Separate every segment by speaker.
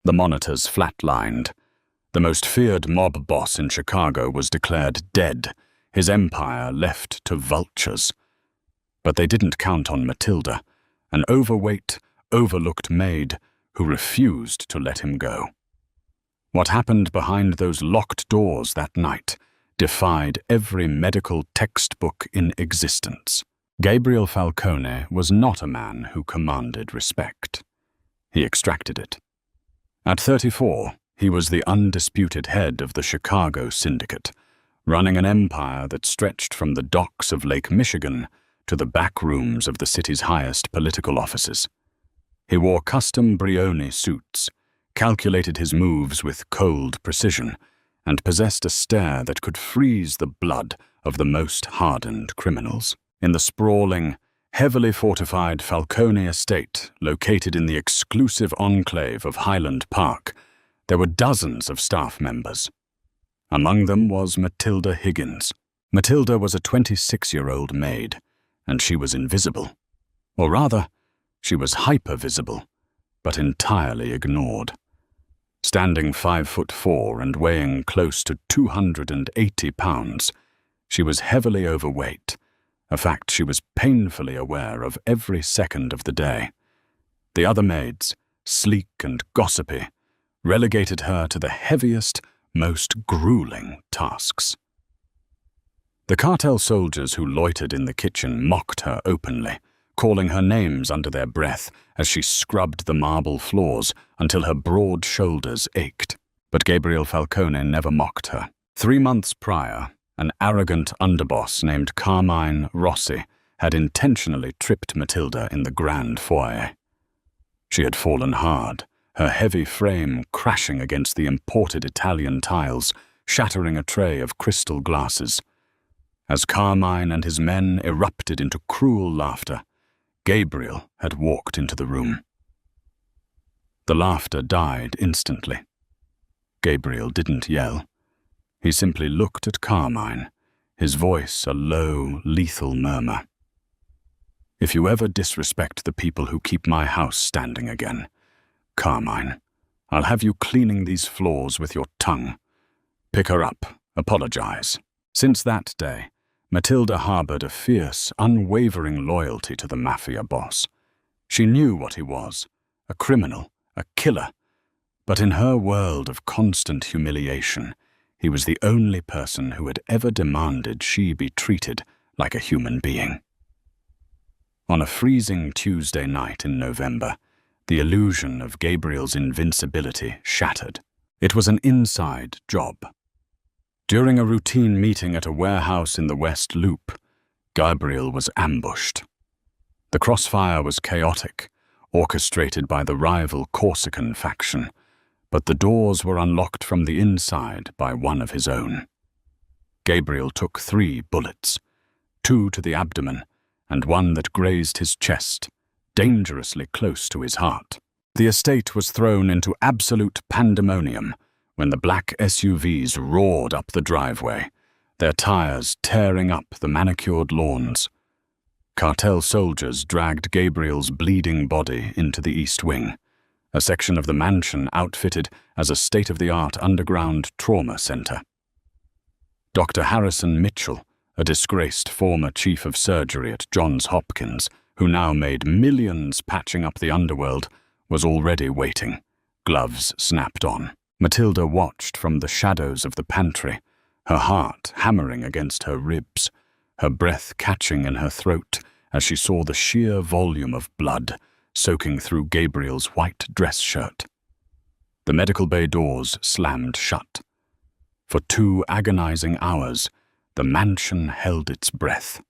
Speaker 1: The monitors flatlined. The most feared mob boss in Chicago was declared dead, his empire left to vultures. But they didn't count on Matilda, an overweight, overlooked maid who refused to let him go. What happened behind those locked doors that night defied every medical textbook in existence. Gabriel Falcone was not a man who commanded respect. He extracted it. At 34, he was the undisputed head of the Chicago Syndicate, running an empire that stretched from the docks of Lake Michigan to the back rooms of the city's highest political offices. He wore custom Brioni suits, calculated his moves with cold precision, and possessed a stare that could freeze the blood of the most hardened criminals. In the sprawling, heavily fortified Falcone estate, located in the exclusive enclave of Highland Park, there were dozens of staff members. Among them was Matilda Higgins. Matilda was a 26-year-old maid, and she was invisible. Or rather, she was hyper-visible, but entirely ignored. Standing 5'4" and weighing close to 280 pounds, she was heavily overweight, a fact she was painfully aware of every second of the day. The other maids, sleek and gossipy, relegated her to the heaviest, most grueling tasks. The cartel soldiers who loitered in the kitchen mocked her openly, calling her names under their breath as she scrubbed the marble floors until her broad shoulders ached. But Gabriel Falcone never mocked her. 3 months prior, an arrogant underboss named Carmine Rossi had intentionally tripped Matilda in the grand foyer. She had fallen hard, her heavy frame crashing against the imported Italian tiles, shattering a tray of crystal glasses. As Carmine and his men erupted into cruel laughter, Gabriel had walked into the room. The laughter died instantly. Gabriel didn't yell. He simply looked at Carmine, his voice a low, lethal murmur. "If you ever disrespect the people who keep my house standing again, Carmine, I'll have you cleaning these floors with your tongue. Pick her up, apologize." Since that day, Matilda harbored a fierce, unwavering loyalty to the Mafia boss. She knew what he was, a criminal, a killer, but in her world of constant humiliation, he was the only person who had ever demanded she be treated like a human being. On a freezing Tuesday night in November, the illusion of Gabriel's invincibility shattered. It was an inside job. During a routine meeting at a warehouse in the West Loop, Gabriel was ambushed. The crossfire was chaotic, orchestrated by the rival Corsican faction, but the doors were unlocked from the inside by one of his own. Gabriel took 3 bullets, 2 to the abdomen and 1 that grazed his chest, dangerously close to his heart. The estate was thrown into absolute pandemonium when the black SUVs roared up the driveway, their tires tearing up the manicured lawns. Cartel soldiers dragged Gabriel's bleeding body into the East Wing, a section of the mansion outfitted as a state-of-the-art underground trauma center. Dr. Harrison Mitchell, a disgraced former chief of surgery at Johns Hopkins, who now made millions patching up the underworld, was already waiting, gloves snapped on. Matilda watched from the shadows of the pantry, her heart hammering against her ribs, her breath catching in her throat as she saw the sheer volume of blood soaking through Gabriel's white dress shirt. The medical bay doors slammed shut. For 2 agonizing hours, the mansion held its breath.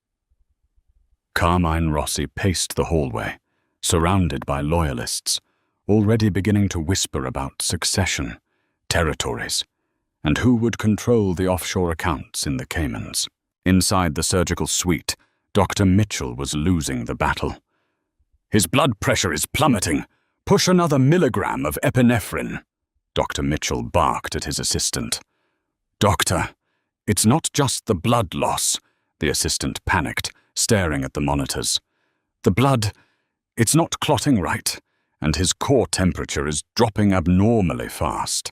Speaker 1: Carmine Rossi paced the hallway, surrounded by loyalists, already beginning to whisper about succession, territories, and who would control the offshore accounts in the Caymans. Inside the surgical suite, Dr. Mitchell was losing the battle. "His blood pressure is plummeting. Push another milligram of epinephrine," Dr. Mitchell barked at his assistant. "Doctor, it's not just the blood loss," the assistant panicked, staring at the monitors. "The blood, it's not clotting right, and his core temperature is dropping abnormally fast.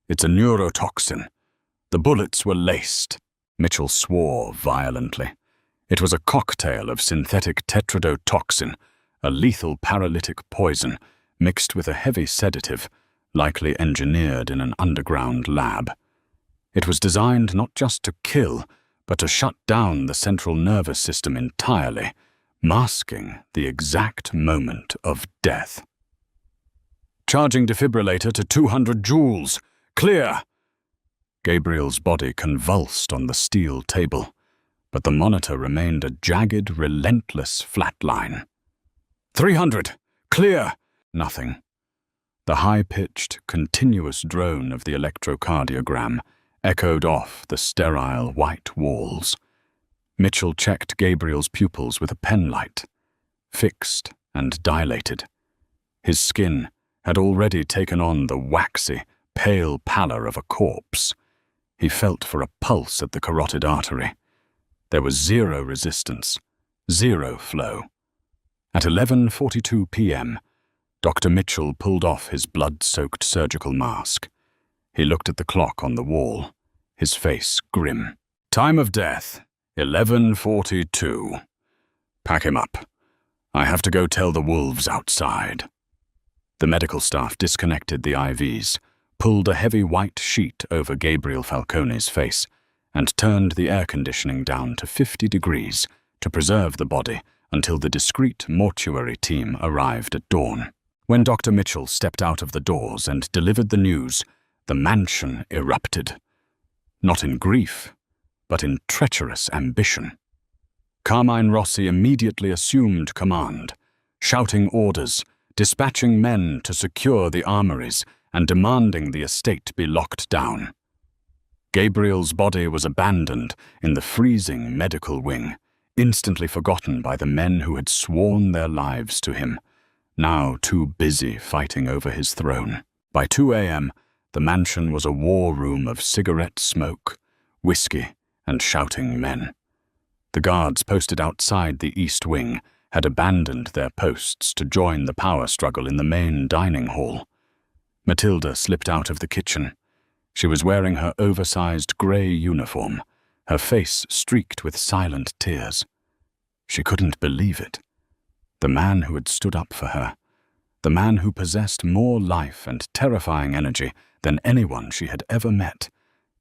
Speaker 1: It's a neurotoxin. The bullets were laced. Mitchell swore violently. It was a cocktail of synthetic tetrodotoxin, a lethal paralytic poison, mixed with a heavy sedative, likely engineered in an underground lab. It was designed not just to kill, but to shut down the central nervous system entirely, masking the exact moment of death. Charging defibrillator to 200 joules. Clear! Gabriel's body convulsed on the steel table, but the monitor remained a jagged, relentless flatline. 300! Clear! Nothing. The high-pitched, continuous drone of the electrocardiogram echoed off the sterile white walls. Mitchell checked Gabriel's pupils with a penlight, fixed and dilated. His skin had already taken on the waxy, pale pallor of a corpse. He felt for a pulse at the carotid artery. There was zero resistance, zero flow. At 11:42 p.m., Dr. Mitchell pulled off his blood-soaked surgical mask. He looked at the clock on the wall, his face grim. Time of death, 11:42. Pack him up. I have to go tell the wolves outside. The medical staff disconnected the IVs, pulled a heavy white sheet over Gabriel Falcone's face, and turned the air conditioning down to 50 degrees to preserve the body until the discreet mortuary team arrived at dawn. When Dr. Mitchell stepped out of the doors and delivered the news, the mansion erupted. Not in grief, but in treacherous ambition. Carmine Rossi immediately assumed command, shouting orders, dispatching men to secure the armories, and demanding the estate be locked down. Gabriel's body was abandoned in the freezing medical wing, instantly forgotten by the men who had sworn their lives to him, now too busy fighting over his throne. By 2 a.m., the mansion was a war room of cigarette smoke, whiskey, and shouting men. The guards posted outside the East Wing had abandoned their posts to join the power struggle in the main dining hall. Matilda slipped out of the kitchen. She was wearing her oversized grey uniform, her face streaked with silent tears. She couldn't believe it. The man who had stood up for her, the man who possessed more life and terrifying energy than anyone she had ever met,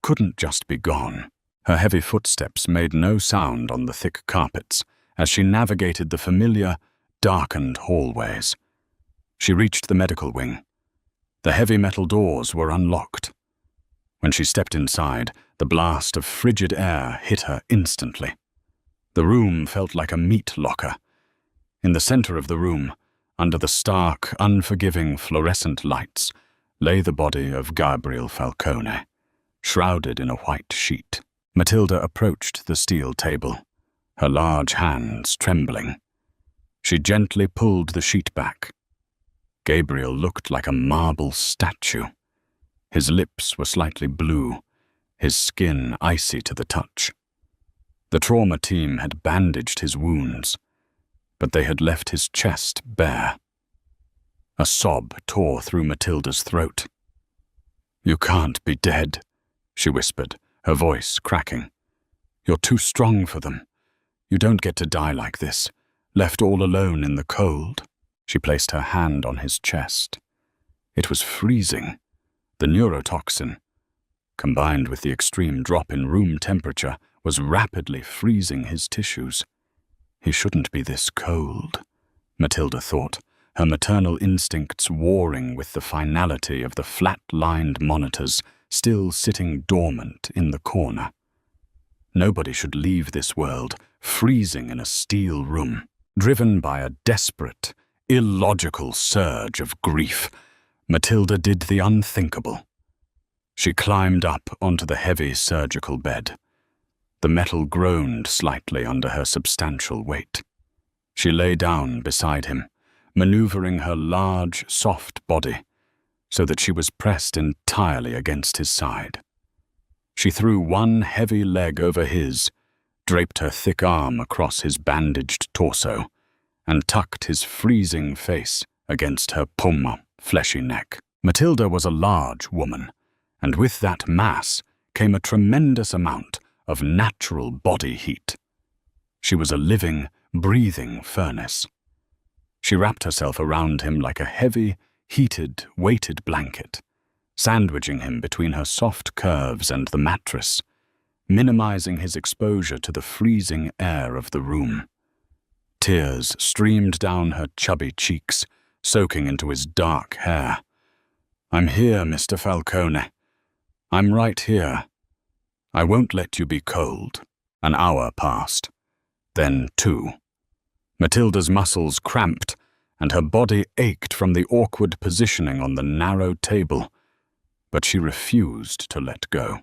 Speaker 1: couldn't just be gone. Her heavy footsteps made no sound on the thick carpets as she navigated the familiar, darkened hallways. She reached the medical wing. The heavy metal doors were unlocked. When she stepped inside, the blast of frigid air hit her instantly. The room felt like a meat locker. In the center of the room, under the stark, unforgiving fluorescent lights, lay the body of Gabriel Falcone, shrouded in a white sheet. Matilda approached the steel table, her large hands trembling. She gently pulled the sheet back. Gabriel looked like a marble statue. His lips were slightly blue, his skin icy to the touch. The trauma team had bandaged his wounds, but they had left his chest bare. A sob tore through Matilda's throat. "You can't be dead," she whispered, her voice cracking. "You're too strong for them. You don't get to die like this, left all alone in the cold." She placed her hand on his chest. It was freezing. The neurotoxin, combined with the extreme drop in room temperature, was rapidly freezing his tissues. He shouldn't be this cold, Matilda thought, her maternal instincts warring with the finality of the flat-lined monitors still sitting dormant in the corner. Nobody should leave this world freezing in a steel room. Driven by a desperate, illogical surge of grief, Matilda did the unthinkable. She climbed up onto the heavy surgical bed. The metal groaned slightly under her substantial weight. She lay down beside him, maneuvering her large, soft body so that she was pressed entirely against his side. She threw one heavy leg over his, draped her thick arm across his bandaged torso, and tucked his freezing face against her pomme, fleshy neck. Matilda was a large woman, and with that mass came a tremendous amount of natural body heat. She was a living, breathing furnace. She wrapped herself around him like a heavy, heated, weighted blanket, sandwiching him between her soft curves and the mattress, minimizing his exposure to the freezing air of the room. Tears streamed down her chubby cheeks, soaking into his dark hair. "I'm here, Mr. Falcone. I'm right here. I won't let you be cold." An hour passed. Then 2. Matilda's muscles cramped, and her body ached from the awkward positioning on the narrow table, but she refused to let go.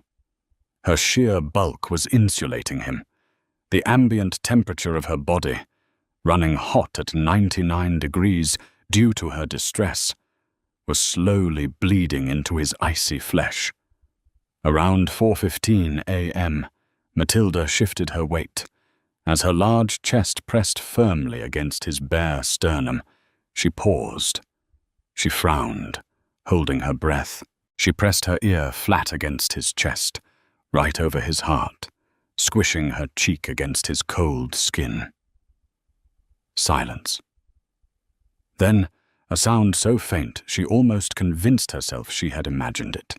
Speaker 1: Her sheer bulk was insulating him. The ambient temperature of her body, running hot at 99 degrees due to her distress, was slowly bleeding into his icy flesh. Around 4:15 a.m., Matilda shifted her weight. As her large chest pressed firmly against his bare sternum, she paused. She frowned, holding her breath. She pressed her ear flat against his chest, right over his heart, squishing her cheek against his cold skin. Silence. Then, a sound so faint she almost convinced herself she had imagined it.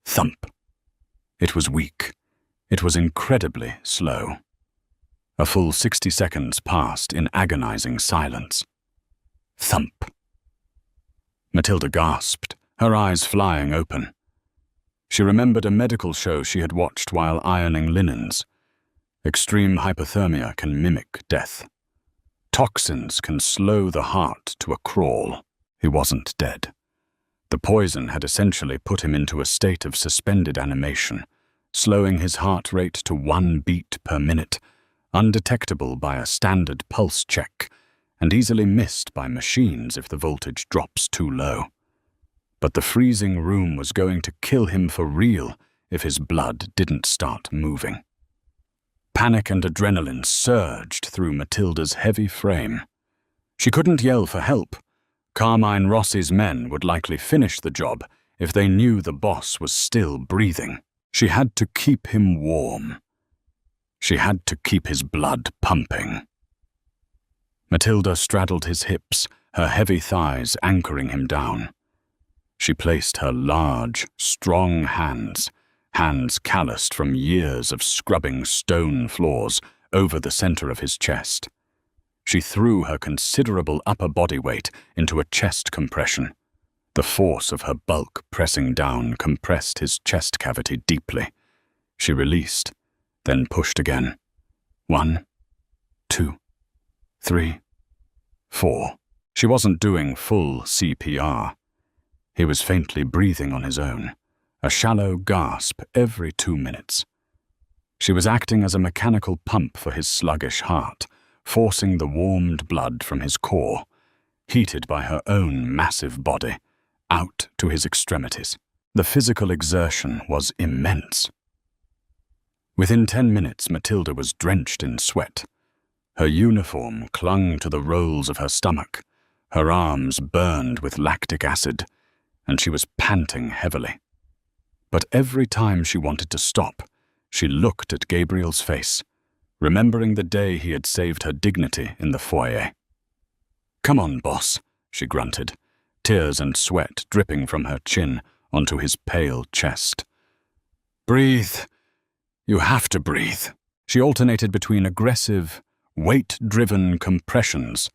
Speaker 1: Thump. It was weak. It was incredibly slow. A full 60 seconds passed in agonizing silence. Thump. Matilda gasped, her eyes flying open. She remembered a medical show she had watched while ironing linens. Extreme hypothermia can mimic death. Toxins can slow the heart to a crawl. He wasn't dead. The poison had essentially put him into a state of suspended animation, slowing his heart rate to 1 beat per minute, undetectable by a standard pulse check, and easily missed by machines if the voltage drops too low. But the freezing room was going to kill him for real if his blood didn't start moving. Panic and adrenaline surged through Matilda's heavy frame. She couldn't yell for help. Carmine Rossi's men would likely finish the job if they knew the boss was still breathing. She had to keep him warm. She had to keep his blood pumping. Matilda straddled his hips, her heavy thighs anchoring him down. She placed her large, strong hands calloused from years of scrubbing stone floors, over the center of his chest. She threw her considerable upper body weight into a chest compression. The force of her bulk pressing down compressed his chest cavity deeply. She released, then pushed again. 1, 2, 3, 4. She wasn't doing full CPR. He was faintly breathing on his own, a shallow gasp every 2 minutes. She was acting as a mechanical pump for his sluggish heart, forcing the warmed blood from his core, heated by her own massive body, out to his extremities. The physical exertion was immense. Within 10 minutes, Matilda was drenched in sweat. Her uniform clung to the rolls of her stomach, her arms burned with lactic acid, and she was panting heavily. But every time she wanted to stop, she looked at Gabriel's face, remembering the day he had saved her dignity in the foyer. "Come on, boss," she grunted, tears and sweat dripping from her chin onto his pale chest. "Breathe. You have to breathe." She alternated between aggressive, weight-driven compressions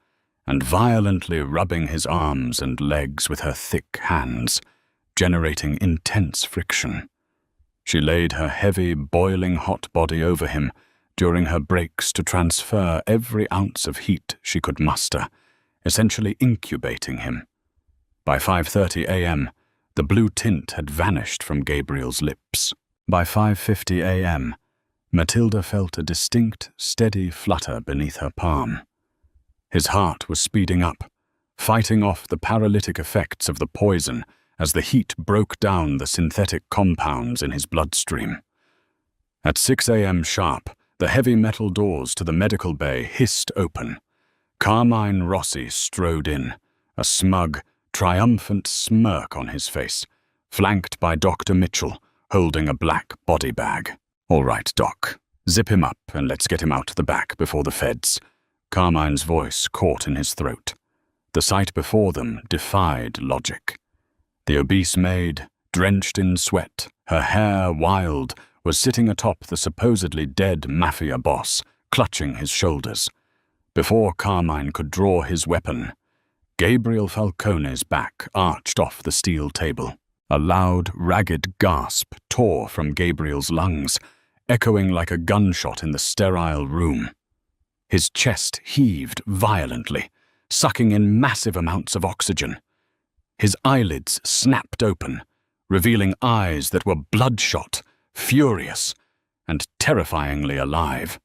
Speaker 1: and violently rubbing his arms and legs with her thick hands, generating intense friction. She laid her heavy, boiling hot body over him during her breaks to transfer every ounce of heat she could muster, essentially incubating him. By 5:30 a.m., the blue tint had vanished from Gabriel's lips. By 5:50 a.m., Matilda felt a distinct, steady flutter beneath her palm. His heart was speeding up, fighting off the paralytic effects of the poison as the heat broke down the synthetic compounds in his bloodstream. At 6 a.m. sharp, the heavy metal doors to the medical bay hissed open. Carmine Rossi strode in, a smug, triumphant smirk on his face, flanked by Dr. Mitchell, holding a black body bag. "All right, Doc. Zip him up and let's get him out the back before the feds." Carmine's voice caught in his throat. The sight before them defied logic. The obese maid, drenched in sweat, her hair wild, was sitting atop the supposedly dead Mafia boss, clutching his shoulders. Before Carmine could draw his weapon, Gabriel Falcone's back arched off the steel table. A loud, ragged gasp tore from Gabriel's lungs, echoing like a gunshot in the sterile room. His chest heaved violently, sucking in massive amounts of oxygen. His eyelids snapped open, revealing eyes that were bloodshot, furious, and terrifyingly alive.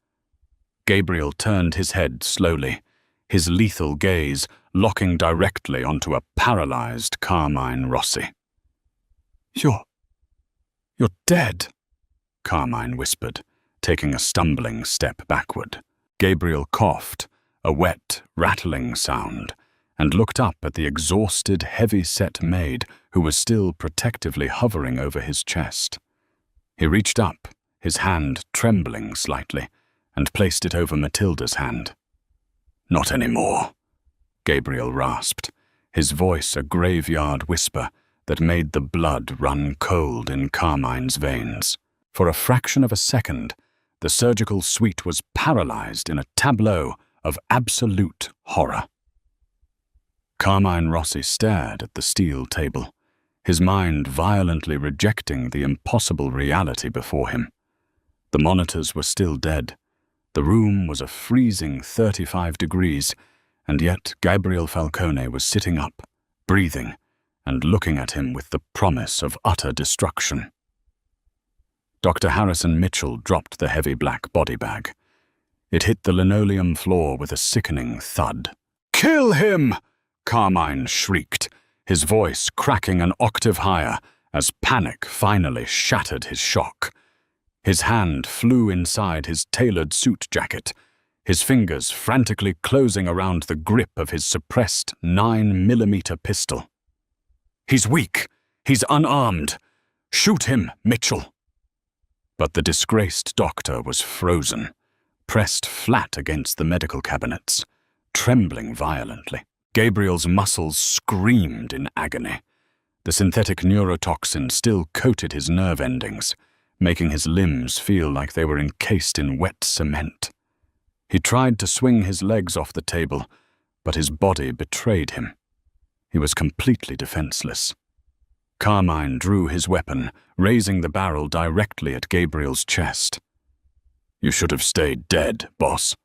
Speaker 1: Gabriel turned his head slowly, his lethal gaze locking directly onto a paralyzed Carmine Rossi. You're dead," Carmine whispered, taking a stumbling step backward. Gabriel coughed, a wet, rattling sound, and looked up at the exhausted, heavy-set maid who was still protectively hovering over his chest. He reached up, his hand trembling slightly, and placed it over Matilda's hand. "Not anymore," Gabriel rasped, his voice a graveyard whisper that made the blood run cold in Carmine's veins. For a fraction of a second, the surgical suite was paralyzed in a tableau of absolute horror. Carmine Rossi stared at the steel table, his mind violently rejecting the impossible reality before him. The monitors were still dead. The room was a freezing 35 degrees, and yet Gabriel Falcone was sitting up, breathing, and looking at him with the promise of utter destruction. Dr. Harrison Mitchell dropped the heavy black body bag. It hit the linoleum floor with a sickening thud. "Kill him!" Carmine shrieked, his voice cracking an octave higher as panic finally shattered his shock. His hand flew inside his tailored suit jacket, his fingers frantically closing around the grip of his suppressed 9mm pistol. "He's weak. He's unarmed. Shoot him, Mitchell." But the disgraced doctor was frozen, pressed flat against the medical cabinets, trembling violently. Gabriel's muscles screamed in agony. The synthetic neurotoxin still coated his nerve endings, making his limbs feel like they were encased in wet cement. He tried to swing his legs off the table, but his body betrayed him. He was completely defenseless. Carmine drew his weapon, raising the barrel directly at Gabriel's chest. "You should have stayed dead, boss."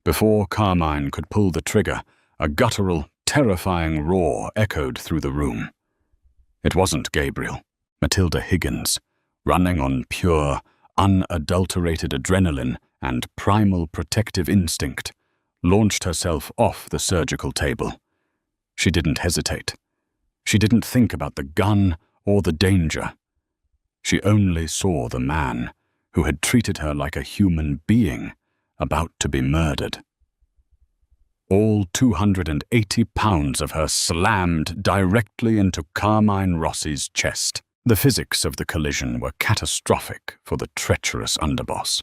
Speaker 1: Before Carmine could pull the trigger, a guttural, terrifying roar echoed through the room. It wasn't Gabriel, Matilda Higgins, running on pure, unadulterated adrenaline and primal protective instinct, launched herself off the surgical table. She didn't hesitate. She didn't think about the gun or the danger. She only saw the man who had treated her like a human being about to be murdered. All 280 pounds of her slammed directly into Carmine Rossi's chest. The physics of the collision were catastrophic for the treacherous underboss.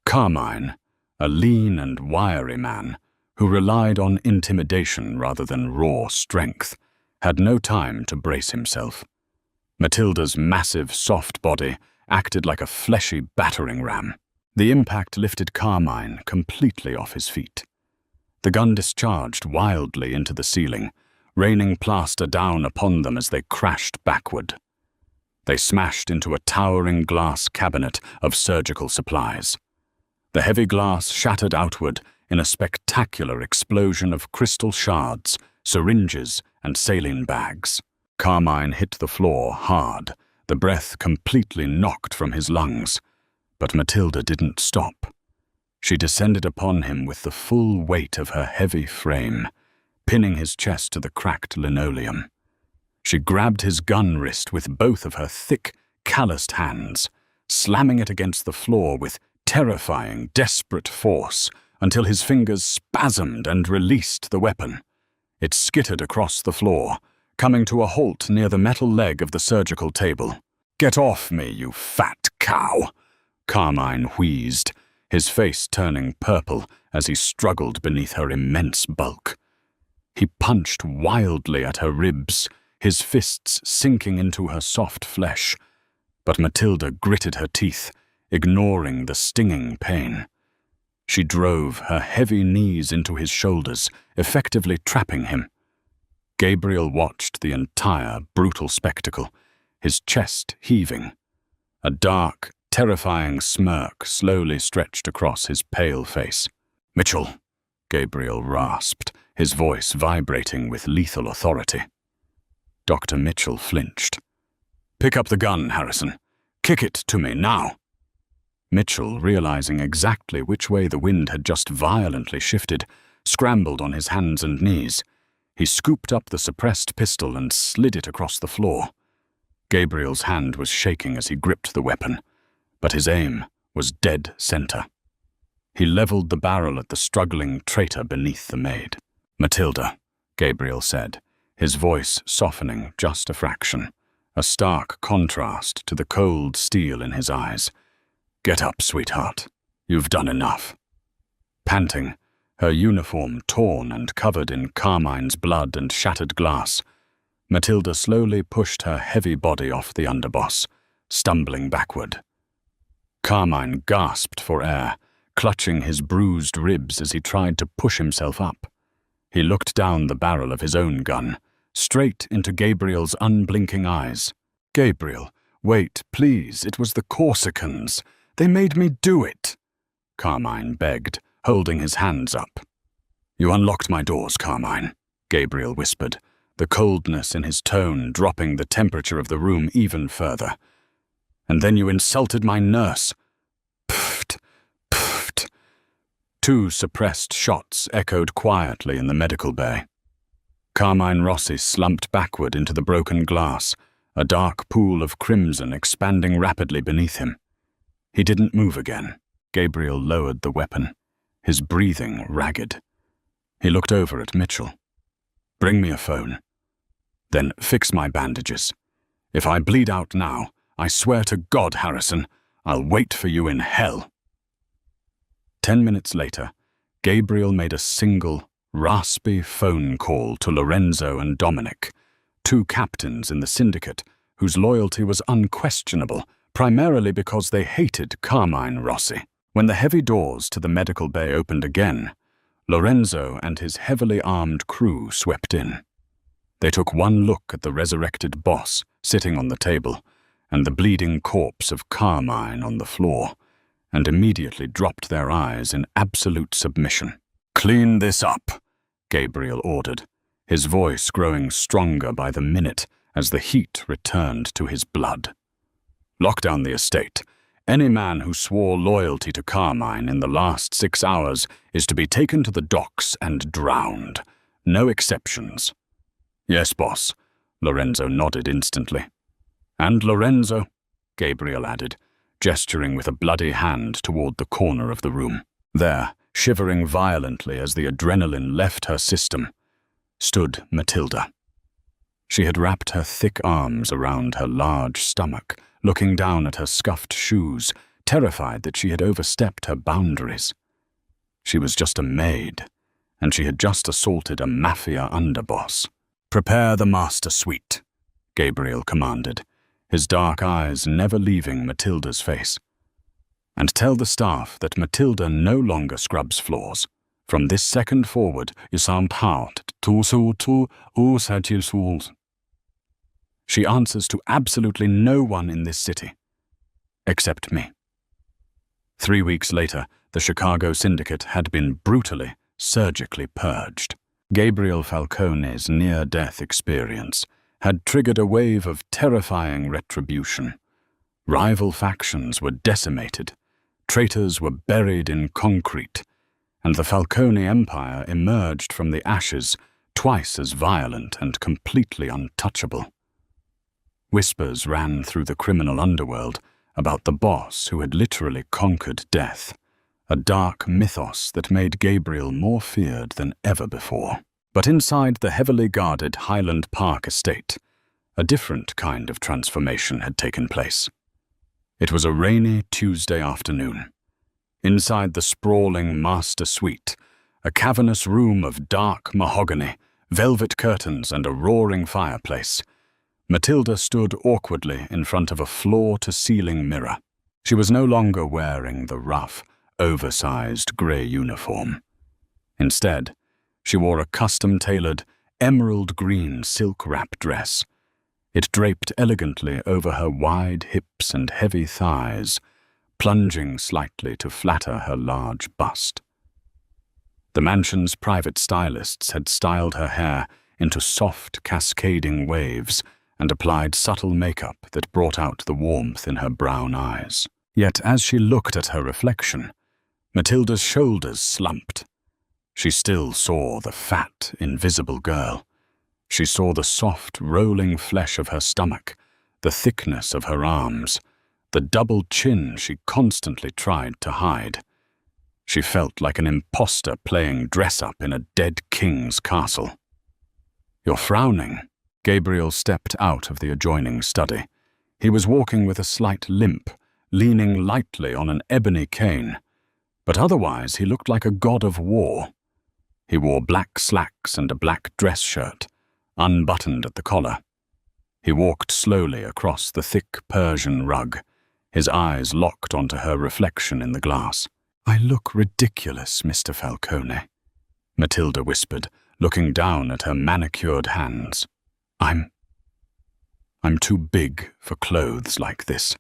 Speaker 1: Carmine, a lean and wiry man who relied on intimidation rather than raw strength, had no time to brace himself. Matilda's massive, soft body acted like a fleshy battering ram. The impact lifted Carmine completely off his feet. The gun discharged wildly into the ceiling, raining plaster down upon them as they crashed backward. They smashed into a towering glass cabinet of surgical supplies. The heavy glass shattered outward in a spectacular explosion of crystal shards, syringes, and saline bags. Carmine hit the floor hard, the breath completely knocked from his lungs. But Matilda didn't stop. She descended upon him with the full weight of her heavy frame, pinning his chest to the cracked linoleum. She grabbed his gun wrist with both of her thick, calloused hands, slamming it against the floor with terrifying, desperate force until his fingers spasmed and released the weapon. It skittered across the floor, coming to a halt near the metal leg of the surgical table. "Get off me, you fat cow!" Carmine wheezed, his face turning purple as he struggled beneath her immense bulk. He punched wildly at her ribs, his fists sinking into her soft flesh, but Matilda gritted her teeth, ignoring the stinging pain. She drove her heavy knees into his shoulders, effectively trapping him. Gabriel watched the entire brutal spectacle, his chest heaving. A dark, terrifying smirk slowly stretched across his pale face. "Mitchell," Gabriel rasped, his voice vibrating with lethal authority. Dr. Mitchell flinched. "Pick up the gun, Harrison. Kick it to me, now." Mitchell, realizing exactly which way the wind had just violently shifted, scrambled on his hands and knees. He scooped up the suppressed pistol and slid it across the floor. Gabriel's hand was shaking as he gripped the weapon, but his aim was dead center. He leveled the barrel at the struggling traitor beneath the maid. "Matilda," Gabriel said, his voice softening just a fraction, a stark contrast to the cold steel in his eyes. "Get up, sweetheart. You've done enough." Panting, her uniform torn and covered in Carmine's blood and shattered glass, Matilda slowly pushed her heavy body off the underboss, stumbling backward. Carmine gasped for air, clutching his bruised ribs as he tried to push himself up. He looked down the barrel of his own gun, straight into Gabriel's unblinking eyes. "Gabriel, wait, please, it was the Corsicans. They made me do it," Carmine begged, holding his hands up. "You unlocked my doors, Carmine," Gabriel whispered, the coldness in his tone dropping the temperature of the room even further. "And then you insulted my nurse." Pfft, pfft. Two suppressed shots echoed quietly in the medical bay. Carmine Rossi slumped backward into the broken glass, a dark pool of crimson expanding rapidly beneath him. He didn't move again. Gabriel lowered the weapon, his breathing ragged. He looked over at Mitchell. "Bring me a phone. Then fix my bandages. If I bleed out now, I swear to God, Harrison, I'll wait for you in hell." 10 minutes later, Gabriel made a single, raspy phone call to Lorenzo and Dominic, two captains in the syndicate whose loyalty was unquestionable, primarily because they hated Carmine Rossi. When the heavy doors to the medical bay opened again, Lorenzo and his heavily armed crew swept in. They took one look at the resurrected boss sitting on the table and the bleeding corpse of Carmine on the floor, and immediately dropped their eyes in absolute submission. "Clean this up," Gabriel ordered, his voice growing stronger by the minute as the heat returned to his blood. "Lock down the estate. Any man who swore loyalty to Carmine in the last 6 hours is to be taken to the docks and drowned. No exceptions." "Yes, boss," Lorenzo nodded instantly. "And Lorenzo," Gabriel added, gesturing with a bloody hand toward the corner of the room. There, shivering violently as the adrenaline left her system, stood Matilda. She had wrapped her thick arms around her large stomach, looking down at her scuffed shoes, terrified that she had overstepped her boundaries. She was just a maid, and she had just assaulted a Mafia underboss. "Prepare the master suite," Gabriel commanded, his dark eyes never leaving Matilda's face. "And tell the staff that Matilda no longer scrubs floors. From this second forward, you sound hard to She answers to absolutely no one in this city, except me." 3 weeks later, the Chicago syndicate had been brutally, surgically purged. Gabriel Falcone's near-death experience had triggered a wave of terrifying retribution. Rival factions were decimated, traitors were buried in concrete, and the Falcone empire emerged from the ashes twice as violent and completely untouchable. Whispers ran through the criminal underworld about the boss who had literally conquered death, a dark mythos that made Gabriel more feared than ever before. But inside the heavily guarded Highland Park estate, a different kind of transformation had taken place. It was a rainy Tuesday afternoon. Inside the sprawling master suite, a cavernous room of dark mahogany, velvet curtains and a roaring fireplace, Matilda stood awkwardly in front of a floor-to-ceiling mirror. She was no longer wearing the rough, oversized grey uniform. Instead, she wore a custom-tailored, emerald green silk wrap dress. It draped elegantly over her wide hips and heavy thighs, plunging slightly to flatter her large bust. The mansion's private stylists had styled her hair into soft, cascading waves and applied subtle makeup that brought out the warmth in her brown eyes. Yet as she looked at her reflection, Matilda's shoulders slumped. She still saw the fat, invisible girl. She saw the soft, rolling flesh of her stomach, the thickness of her arms, the double chin she constantly tried to hide. She felt like an imposter playing dress-up in a dead king's castle. "You're frowning." Gabriel stepped out of the adjoining study. He was walking with a slight limp, leaning lightly on an ebony cane, but otherwise he looked like a god of war. He wore black slacks and a black dress shirt, unbuttoned at the collar. He walked slowly across the thick Persian rug, his eyes locked onto her reflection in the glass. "I look ridiculous, Mr. Falcone," Matilda whispered, looking down at her manicured hands. I'm too big for clothes like this.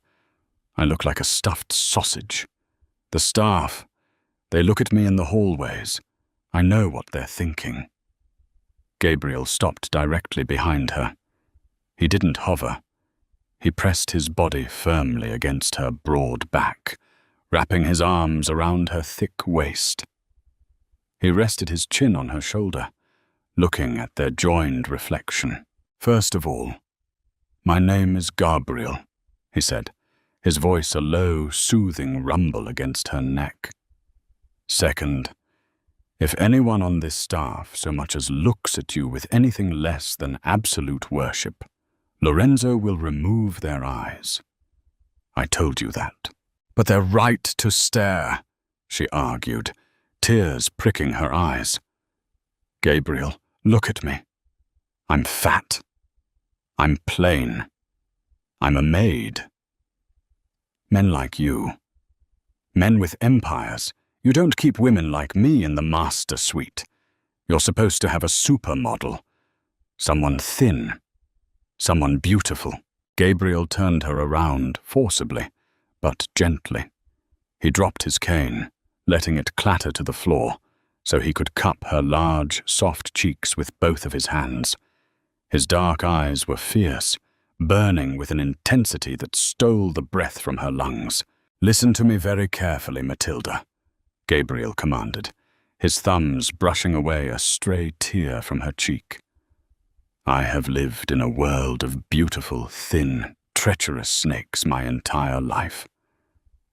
Speaker 1: I look like a stuffed sausage. The staff, they look at me in the hallways. I know what they're thinking." Gabriel stopped directly behind her. He didn't hover. He pressed his body firmly against her broad back, wrapping his arms around her thick waist. He rested his chin on her shoulder, looking at their joined reflection. "First of all, my name is Gabriel," he said, his voice a low, soothing rumble against her neck. "Second, if anyone on this staff so much as looks at you with anything less than absolute worship, Lorenzo will remove their eyes. I told you that." "But they're right to stare," she argued, tears pricking her eyes. "Gabriel, look at me. I'm fat. I'm plain. I'm a maid. Men like you, men with empires, you don't keep women like me in the master suite. You're supposed to have a supermodel, someone thin, someone beautiful." Gabriel turned her around forcibly, but gently. He dropped his cane, letting it clatter to the floor, so he could cup her large, soft cheeks with both of his hands. His dark eyes were fierce, burning with an intensity that stole the breath from her lungs. "Listen to me very carefully, Matilda," Gabriel commanded, his thumbs brushing away a stray tear from her cheek. "I have lived in a world of beautiful, thin, treacherous snakes my entire life.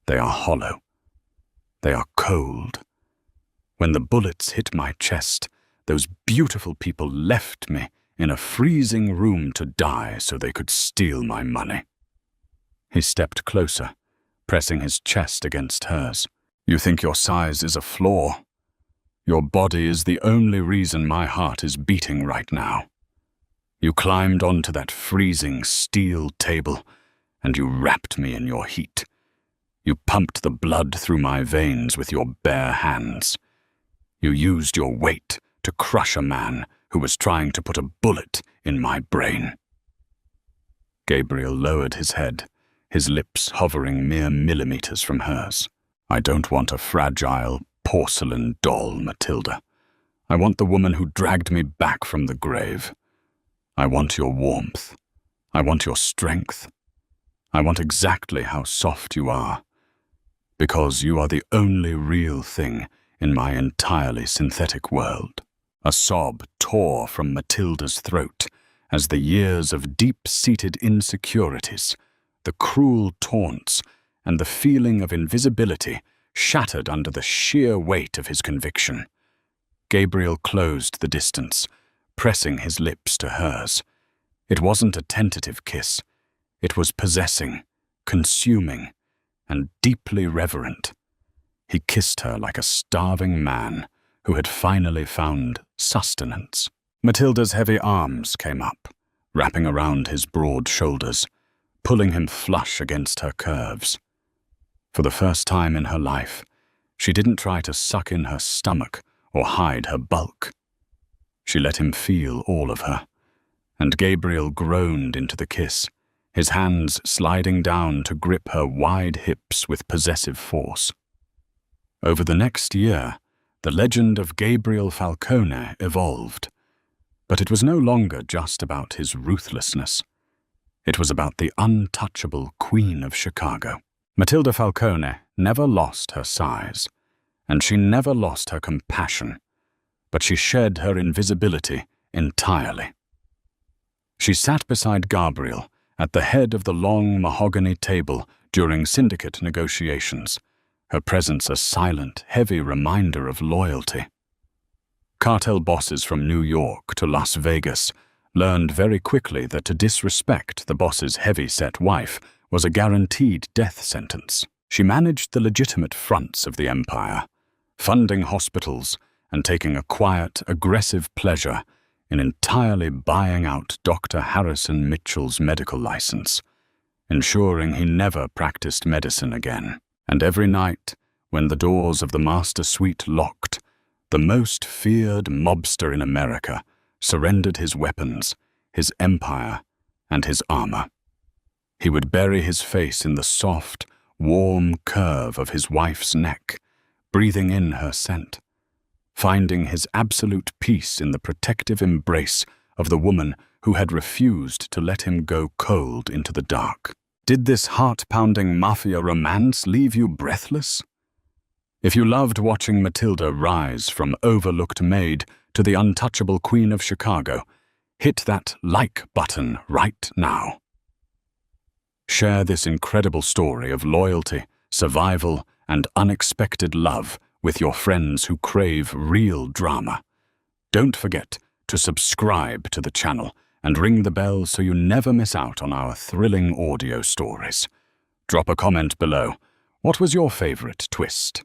Speaker 1: They are hollow. They are cold. When the bullets hit my chest, those beautiful people left me in a freezing room to die so they could steal my money." He stepped closer, pressing his chest against hers. "You think your size is a flaw? Your body is the only reason my heart is beating right now. You climbed onto that freezing steel table, and you wrapped me in your heat. You pumped the blood through my veins with your bare hands. You used your weight to crush a man who was trying to put a bullet in my brain." Gabriel lowered his head, his lips hovering mere millimeters from hers. "I don't want a fragile porcelain doll, Matilda. I want the woman who dragged me back from the grave. I want your warmth. I want your strength. I want exactly how soft you are, because you are the only real thing in my entirely synthetic world." A sob tore from Matilda's throat as the years of deep-seated insecurities, the cruel taunts, and the feeling of invisibility shattered under the sheer weight of his conviction. Gabriel closed the distance, pressing his lips to hers. It wasn't a tentative kiss. It was possessing, consuming, and deeply reverent. He kissed her like a starving man who had finally found sustenance. Matilda's heavy arms came up, wrapping around his broad shoulders, pulling him flush against her curves. For the first time in her life, she didn't try to suck in her stomach or hide her bulk. She let him feel all of her, and Gabriel groaned into the kiss, his hands sliding down to grip her wide hips with possessive force. Over the next year, the legend of Gabriel Falcone evolved, but it was no longer just about his ruthlessness. It was about the untouchable Queen of Chicago. Matilda Falcone never lost her size, and she never lost her compassion, but she shed her invisibility entirely. She sat beside Gabriel at the head of the long mahogany table during syndicate negotiations, her presence a silent, heavy reminder of loyalty. Cartel bosses from New York to Las Vegas learned very quickly that to disrespect the boss's heavy-set wife was a guaranteed death sentence. She managed the legitimate fronts of the empire, funding hospitals and taking a quiet, aggressive pleasure in entirely buying out Dr. Harrison Mitchell's medical license, ensuring he never practiced medicine again. And every night, when the doors of the master suite locked, the most feared mobster in America surrendered his weapons, his empire, and his armor. He would bury his face in the soft, warm curve of his wife's neck, breathing in her scent, finding his absolute peace in the protective embrace of the woman who had refused to let him go cold into the dark. Did this heart-pounding mafia romance leave you breathless? If you loved watching Matilda rise from overlooked Maid to the untouchable Queen of Chicago, hit that like button right now. Share this incredible story of loyalty, survival, and unexpected love with your friends who crave real drama. Don't forget to subscribe to the channel and ring the bell so you never miss out on our thrilling audio stories. Drop a comment below. What was your favorite twist?